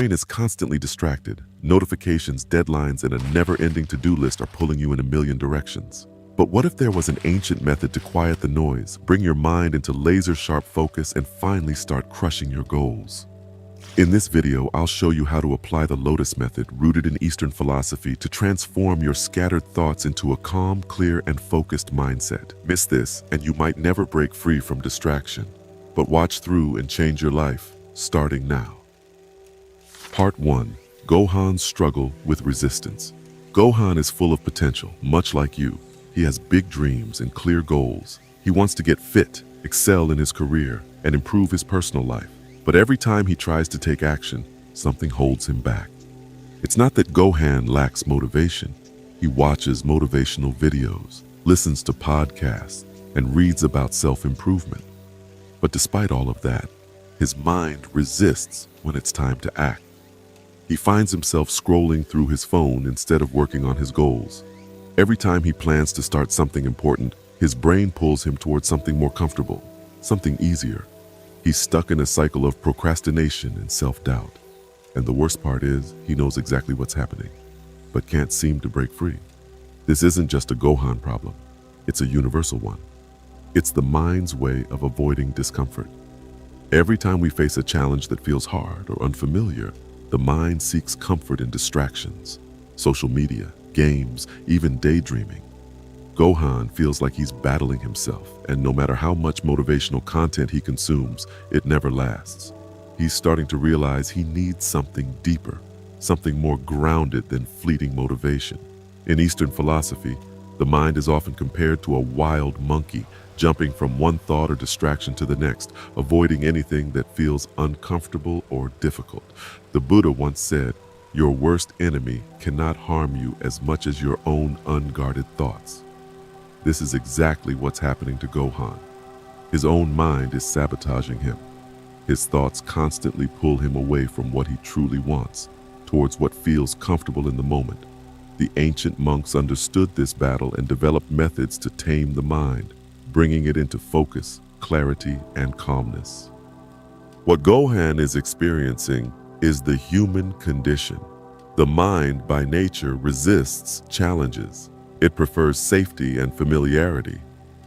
brain is constantly distracted. Notifications, deadlines, and a never-ending to-do list are pulling you in a million directions. But what if there was an ancient method to quiet the noise, bring your mind into laser-sharp focus, and finally start crushing your goals? In this video, I'll show you how to apply the Lotus Method, rooted in Eastern philosophy, to transform your scattered thoughts into a calm, clear, and focused mindset. Miss this, and you might never break free from distraction. But watch through and change your life, starting now. Part 1. Gohan's struggle with resistance. Gohan is full of potential, much like you. He has big dreams and clear goals. He wants to get fit, excel in his career, and improve his personal life. But every time he tries to take action, something holds him back. It's not that Gohan lacks motivation. He watches motivational videos, listens to podcasts, and reads about self-improvement. But despite all of that, his mind resists when it's time to act. He finds himself scrolling through his phone instead of working on his goals. Every time he plans to start something important, his brain pulls him towards something more comfortable, something easier. He's stuck in a cycle of procrastination and self-doubt. And the worst part is, he knows exactly what's happening, but can't seem to break free. This isn't just a Gohan problem. It's a universal one. It's the mind's way of avoiding discomfort. Every time we face a challenge that feels hard or unfamiliar, the mind seeks comfort in distractions, social media, games, even daydreaming. Gohan feels like he's battling himself, and no matter how much motivational content he consumes, it never lasts. He's starting to realize he needs something deeper, something more grounded than fleeting motivation. In Eastern philosophy, the mind is often compared to a wild monkey, jumping from one thought or distraction to the next, avoiding anything that feels uncomfortable or difficult. The Buddha once said, "Your worst enemy cannot harm you as much as your own unguarded thoughts." This is exactly what's happening to Gohan. His own mind is sabotaging him. His thoughts constantly pull him away from what he truly wants, towards what feels comfortable in the moment. The ancient monks understood this battle and developed methods to tame the mind, bringing it into focus, clarity, and calmness. What Gohan is experiencing is the human condition. The mind, by nature, resists challenges. It prefers safety and familiarity.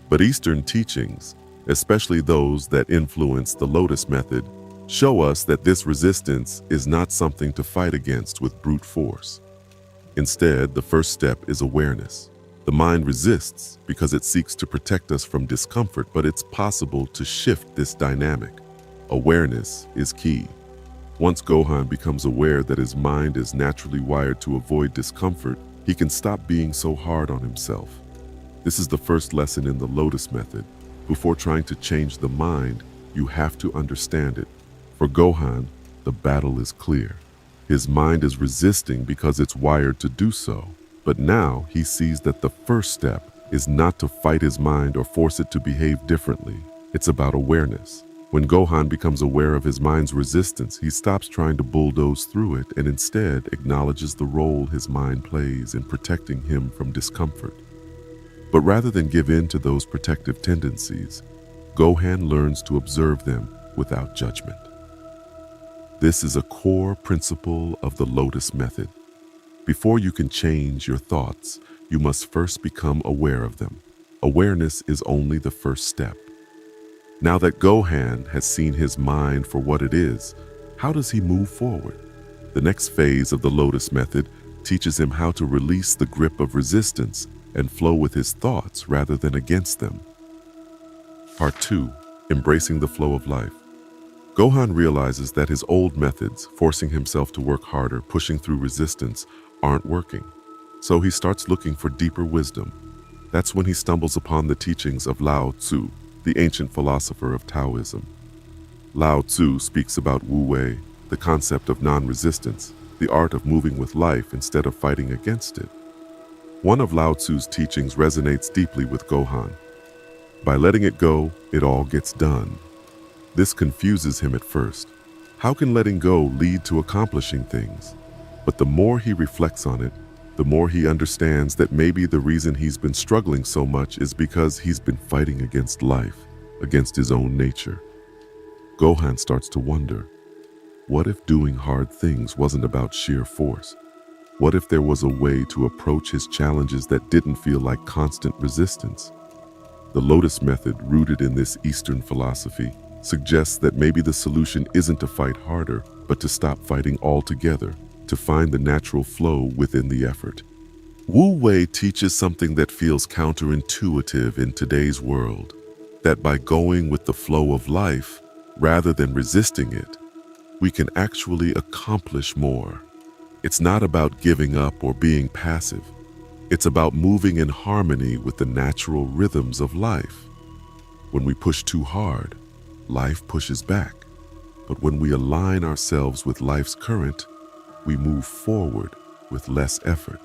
But Eastern teachings, especially those that influence the Lotus Method, show us that this resistance is not something to fight against with brute force. Instead, the first step is awareness. The mind resists because it seeks to protect us from discomfort, but it's possible to shift this dynamic. Awareness is key. Once Gohan becomes aware that his mind is naturally wired to avoid discomfort, he can stop being so hard on himself. This is the first lesson in the Lotus Method. Before trying to change the mind, you have to understand it. For Gohan, the battle is clear. His mind is resisting because it's wired to do so. But now he sees that the first step is not to fight his mind or force it to behave differently. It's about awareness. When Gohan becomes aware of his mind's resistance, he stops trying to bulldoze through it and instead acknowledges the role his mind plays in protecting him from discomfort. But rather than give in to those protective tendencies, Gohan learns to observe them without judgment. This is a core principle of the Lotus Method. Before you can change your thoughts, you must first become aware of them. Awareness is only the first step. Now that Gohan has seen his mind for what it is, how does he move forward? The next phase of the Lotus Method teaches him how to release the grip of resistance and flow with his thoughts rather than against them. Part 2. Embracing the flow of life. Gohan realizes that his old methods, forcing himself to work harder, pushing through resistance, aren't working. So he starts looking for deeper wisdom. That's when he stumbles upon the teachings of Lao Tzu, the ancient philosopher of Taoism. Lao Tzu speaks about Wu Wei, the concept of non-resistance, the art of moving with life instead of fighting against it. One of Lao Tzu's teachings resonates deeply with Gohan. By letting it go, it all gets done. This confuses him at first. How can letting go lead to accomplishing things? But the more he reflects on it, the more he understands that maybe the reason he's been struggling so much is because he's been fighting against life, against his own nature. Gohan starts to wonder, What if doing hard things wasn't about sheer force? What if there was a way to approach his challenges that didn't feel like constant resistance? The Lotus Method, rooted in this Eastern philosophy, suggests that maybe the solution isn't to fight harder, but to stop fighting altogether, to find the natural flow within the effort. Wu Wei teaches something that feels counterintuitive in today's world, that by going with the flow of life, rather than resisting it, we can actually accomplish more. It's not about giving up or being passive. It's about moving in harmony with the natural rhythms of life. When we push too hard, life pushes back. But when we align ourselves with life's current, we move forward with less effort.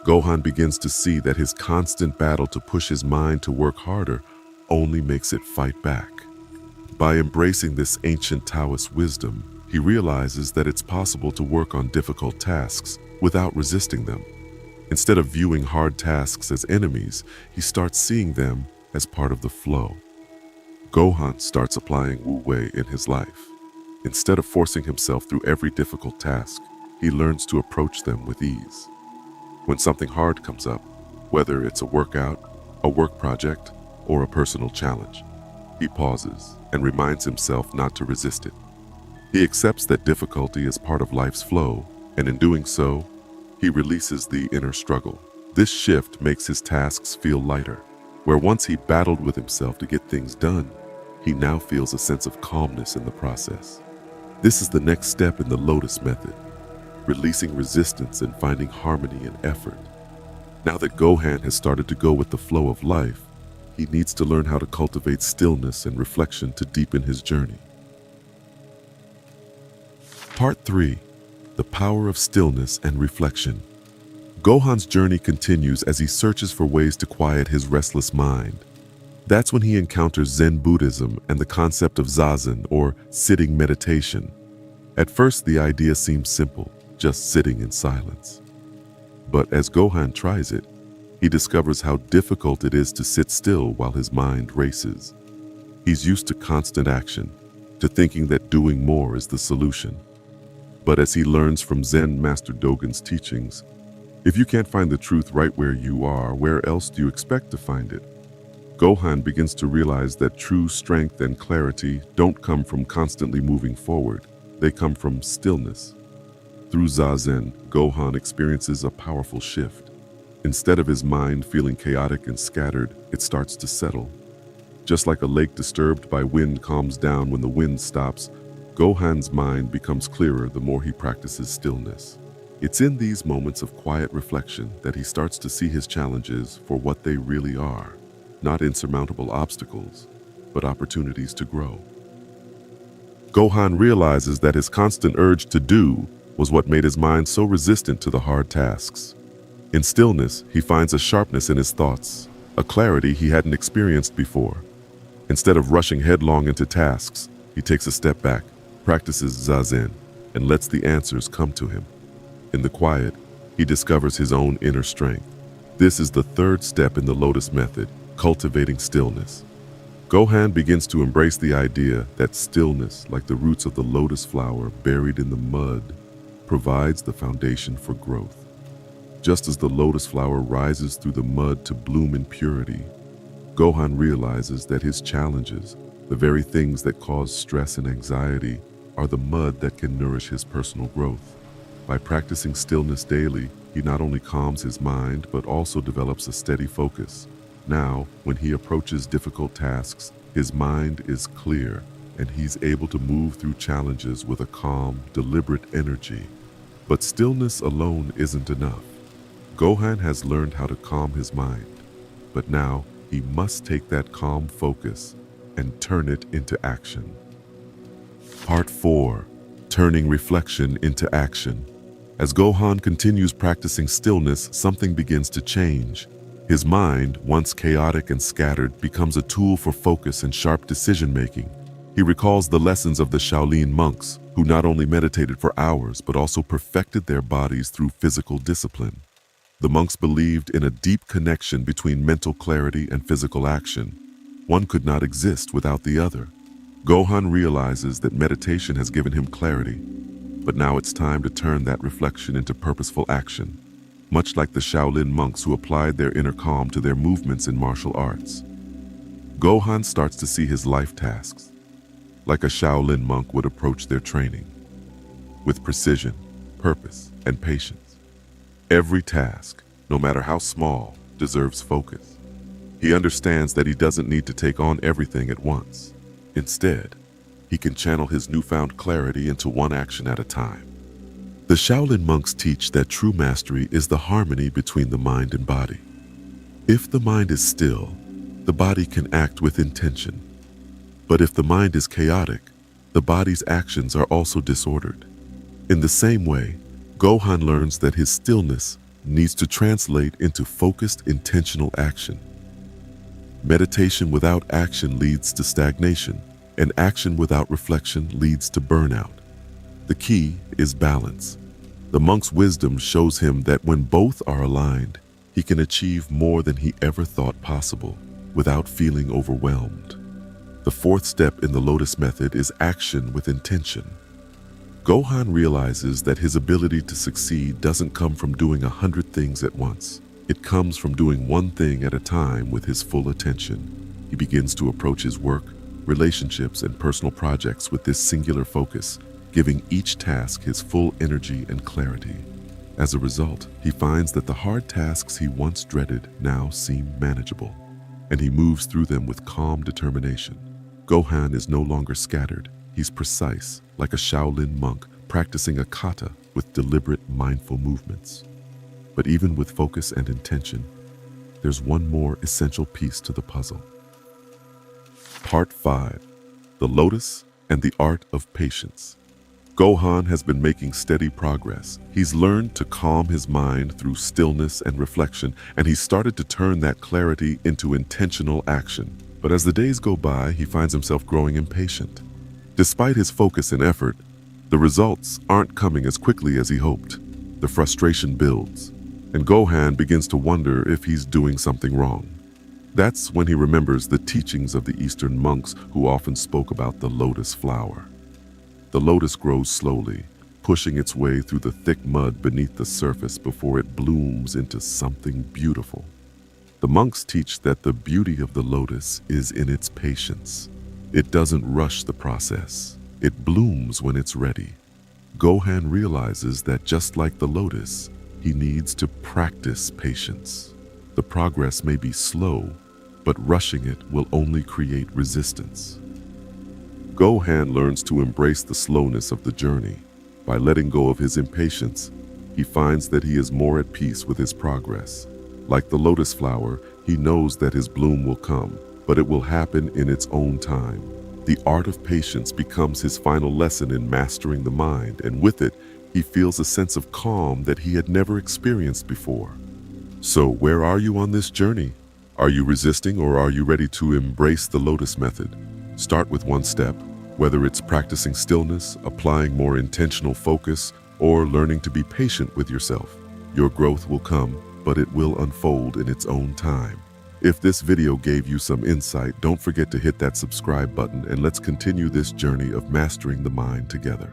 Gohan begins to see that his constant battle to push his mind to work harder only makes it fight back. By embracing this ancient Taoist wisdom, he realizes that it's possible to work on difficult tasks without resisting them. Instead of viewing hard tasks as enemies, he starts seeing them as part of the flow. Gohan starts applying Wu Wei in his life. Instead of forcing himself through every difficult task, he learns to approach them with ease. When something hard comes up, whether it's a workout, a work project, or a personal challenge, he pauses and reminds himself not to resist it. He accepts that difficulty is part of life's flow, and in doing so, he releases the inner struggle. This shift makes his tasks feel lighter. Where once he battled with himself to get things done, he now feels a sense of calmness in the process. This is the next step in the Lotus Method, releasing resistance and finding harmony in effort. Now that Gohan has started to go with the flow of life, he needs to learn how to cultivate stillness and reflection to deepen his journey. Part 3. The Power of Stillness and Reflection. Gohan's journey continues as he searches for ways to quiet his restless mind. That's when he encounters Zen Buddhism and the concept of Zazen, or sitting meditation. At first, the idea seems simple, just sitting in silence. But as Gohan tries it, he discovers how difficult it is to sit still while his mind races. He's used to constant action, to thinking that doing more is the solution. But as he learns from Zen Master Dogen's teachings, if you can't find the truth right where you are, where else do you expect to find it? Gohan begins to realize that true strength and clarity don't come from constantly moving forward. They come from stillness. Through Zazen, Gohan experiences a powerful shift. Instead of his mind feeling chaotic and scattered, it starts to settle. Just like a lake disturbed by wind calms down when the wind stops, Gohan's mind becomes clearer the more he practices stillness. It's in these moments of quiet reflection that he starts to see his challenges for what they really are, not insurmountable obstacles, but opportunities to grow. Gohan realizes that his constant urge to do was what made his mind so resistant to the hard tasks. In stillness, he finds a sharpness in his thoughts, a clarity he hadn't experienced before. Instead of rushing headlong into tasks, he takes a step back, practices Zazen, and lets the answers come to him. In the quiet, he discovers his own inner strength. This is the third step in the Lotus Method, cultivating stillness. Gohan begins to embrace the idea that stillness, like the roots of the lotus flower buried in the mud, provides the foundation for growth. Just as the lotus flower rises through the mud to bloom in purity, Gohan realizes that his challenges, the very things that cause stress and anxiety, are the mud that can nourish his personal growth. By practicing stillness daily, he not only calms his mind, but also develops a steady focus. Now, when he approaches difficult tasks, his mind is clear, and he's able to move through challenges with a calm, deliberate energy. But stillness alone isn't enough. Gohan has learned how to calm his mind, but now he must take that calm focus and turn it into action. Part 4. Turning reflection into action. As Gohan continues practicing stillness, something begins to change. His mind, once chaotic and scattered, becomes a tool for focus and sharp decision-making. He recalls the lessons of the Shaolin monks, who not only meditated for hours, but also perfected their bodies through physical discipline. The monks believed in a deep connection between mental clarity and physical action. One could not exist without the other. Gohan realizes that meditation has given him clarity, but now it's time to turn that reflection into purposeful action, much like the Shaolin monks who applied their inner calm to their movements in martial arts. Gohan starts to see his life tasks like a Shaolin monk would approach their training, with precision, purpose, and patience. Every task, no matter how small, deserves focus. He understands that he doesn't need to take on everything at once. Instead, he can channel his newfound clarity into one action at a time. The Shaolin monks teach that true mastery is the harmony between the mind and body. If the mind is still, the body can act with intention. But if the mind is chaotic, the body's actions are also disordered. In the same way, Gohan learns that his stillness needs to translate into focused, intentional action. Meditation without action leads to stagnation, and action without reflection leads to burnout. The key is balance. The monk's wisdom shows him that when both are aligned, he can achieve more than he ever thought possible without feeling overwhelmed. The fourth step in the Lotus Method is action with intention. Gohan realizes that his ability to succeed doesn't come from doing 100 things at once. It comes from doing one thing at a time with his full attention. He begins to approach his work, relationships, and personal projects with this singular focus, giving each task his full energy and clarity. As a result, he finds that the hard tasks he once dreaded now seem manageable, and he moves through them with calm determination. Gohan is no longer scattered. He's precise, like a Shaolin monk practicing a kata with deliberate, mindful movements. But even with focus and intention, there's one more essential piece to the puzzle. Part 5. The Lotus and the Art of Patience. Gohan has been making steady progress. He's learned to calm his mind through stillness and reflection, and he's started to turn that clarity into intentional action. But as the days go by, he finds himself growing impatient. Despite his focus and effort, the results aren't coming as quickly as he hoped. The frustration builds, and Gohan begins to wonder if he's doing something wrong. That's when he remembers the teachings of the Eastern monks who often spoke about the lotus flower. The lotus grows slowly, pushing its way through the thick mud beneath the surface before it blooms into something beautiful. The monks teach that the beauty of the lotus is in its patience. It doesn't rush the process. It blooms when it's ready. Gohan realizes that just like the lotus, he needs to practice patience. The progress may be slow, but rushing it will only create resistance. Gohan learns to embrace the slowness of the journey. By letting go of his impatience, he finds that he is more at peace with his progress. Like the lotus flower, he knows that his bloom will come, but it will happen in its own time. The art of patience becomes his final lesson in mastering the mind, and with it, he feels a sense of calm that he had never experienced before. So, where are you on this journey? Are you resisting, or are you ready to embrace the Lotus Method? Start with one step, whether it's practicing stillness, applying more intentional focus, or learning to be patient with yourself. Your growth will come, but it will unfold in its own time. If this video gave you some insight, don't forget to hit that subscribe button, and let's continue this journey of mastering the mind together.